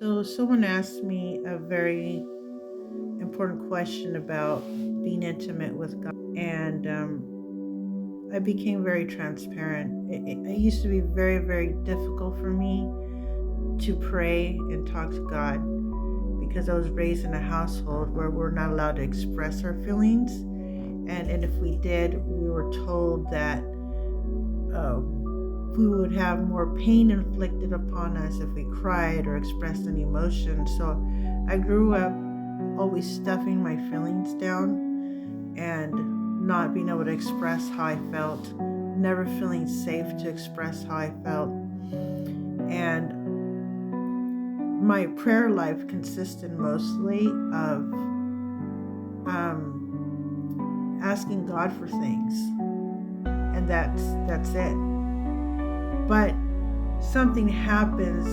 So, someone asked me a very important question about being intimate with God, and I became very transparent. It used to be very, very difficult for me to pray and talk to God because I was raised in a household where we're not allowed to express our feelings, and if we did, we were told that uh, we would have more pain inflicted upon us if we cried or expressed an emotion. So I grew up always stuffing my feelings down and not being able to express how I felt, never feeling safe to express how I felt. And my prayer life consisted mostly of asking God for things, and that's it. But something happens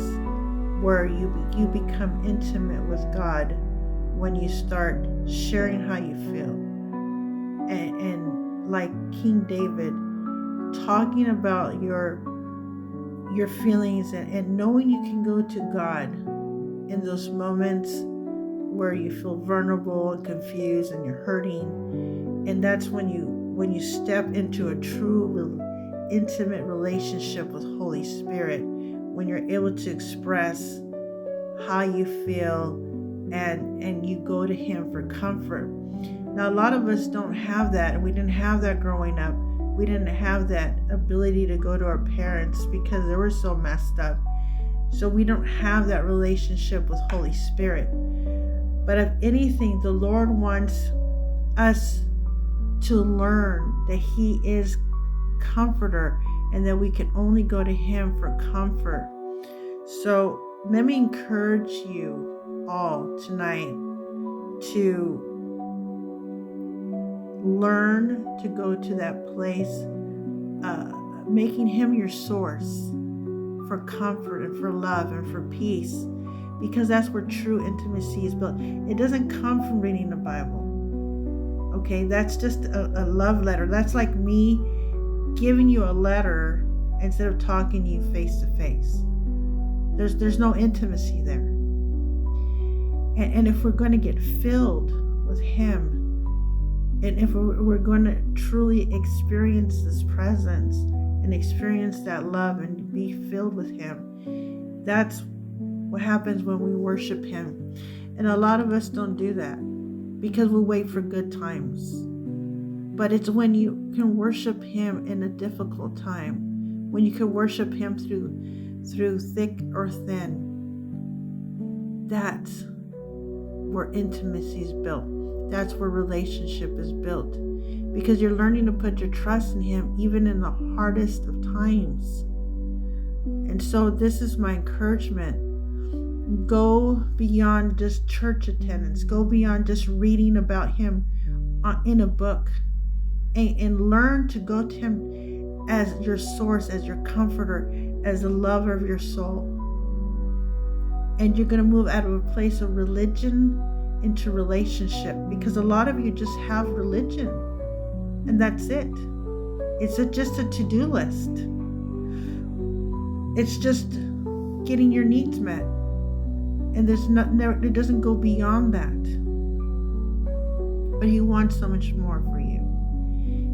where you become intimate with God when you start sharing how you feel, and like King David, talking about your feelings, and knowing you can go to God in those moments where you feel vulnerable and confused and you're hurting. And that's when you step into a true intimate relationship with Holy Spirit, when you're able to express how you feel, and you go to him for comfort. Now, a lot of us don't have that, and we didn't have that growing up. We didn't have that ability to go to our parents because they were so messed up. So we don't have that relationship with Holy Spirit. But if anything, the Lord wants us to learn that he is comforter and that we can only go to him for comfort. So let me encourage you all tonight to learn to go to that place, making him your source for comfort and for love and for peace, because that's where true intimacy is built. It doesn't come from reading the Bible. Okay, that's just a love letter. That's like me giving you a letter instead of talking to you face to face. There's no intimacy there. And if we're going to get filled with him, and if we're going to truly experience this presence and experience that love and be filled with him, that's what happens when we worship him. And a lot of us don't do that because we wait for good times. But it's when you can worship him in a difficult time, when you can worship him through thick or thin, that's where intimacy is built. That's where relationship is built, because you're learning to put your trust in him even in the hardest of times. And so this is my encouragement. Go beyond just church attendance. Go beyond just reading about him in a book, and learn to go to him as your source, as your comforter, as the lover of your soul. And you're going to move out of a place of religion into relationship, because a lot of you just have religion and that's it. It's just a to-do list. It's just getting your needs met, and it doesn't go beyond that. But he wants so much more for you.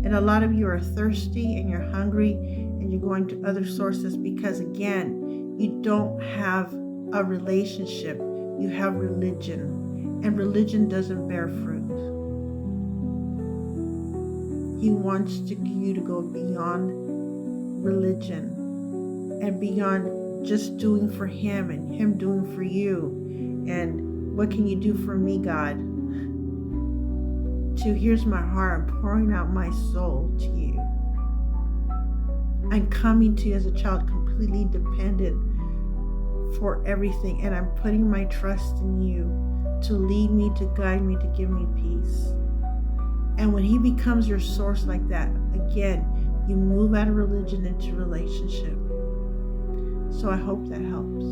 And a lot of you are thirsty and you're hungry and you're going to other sources because, again, you don't have a relationship. You have religion. And religion doesn't bear fruit. He wants you to go beyond religion and beyond just doing for him and him doing for you. And what can you do for me, God? To here's my heart, I'm pouring out my soul to you. I'm coming to you as a child, completely dependent for everything, and I'm putting my trust in you to lead me, to guide me, to give me peace. And when he becomes your source like that, again, you move out of religion into relationship. So I hope that helps.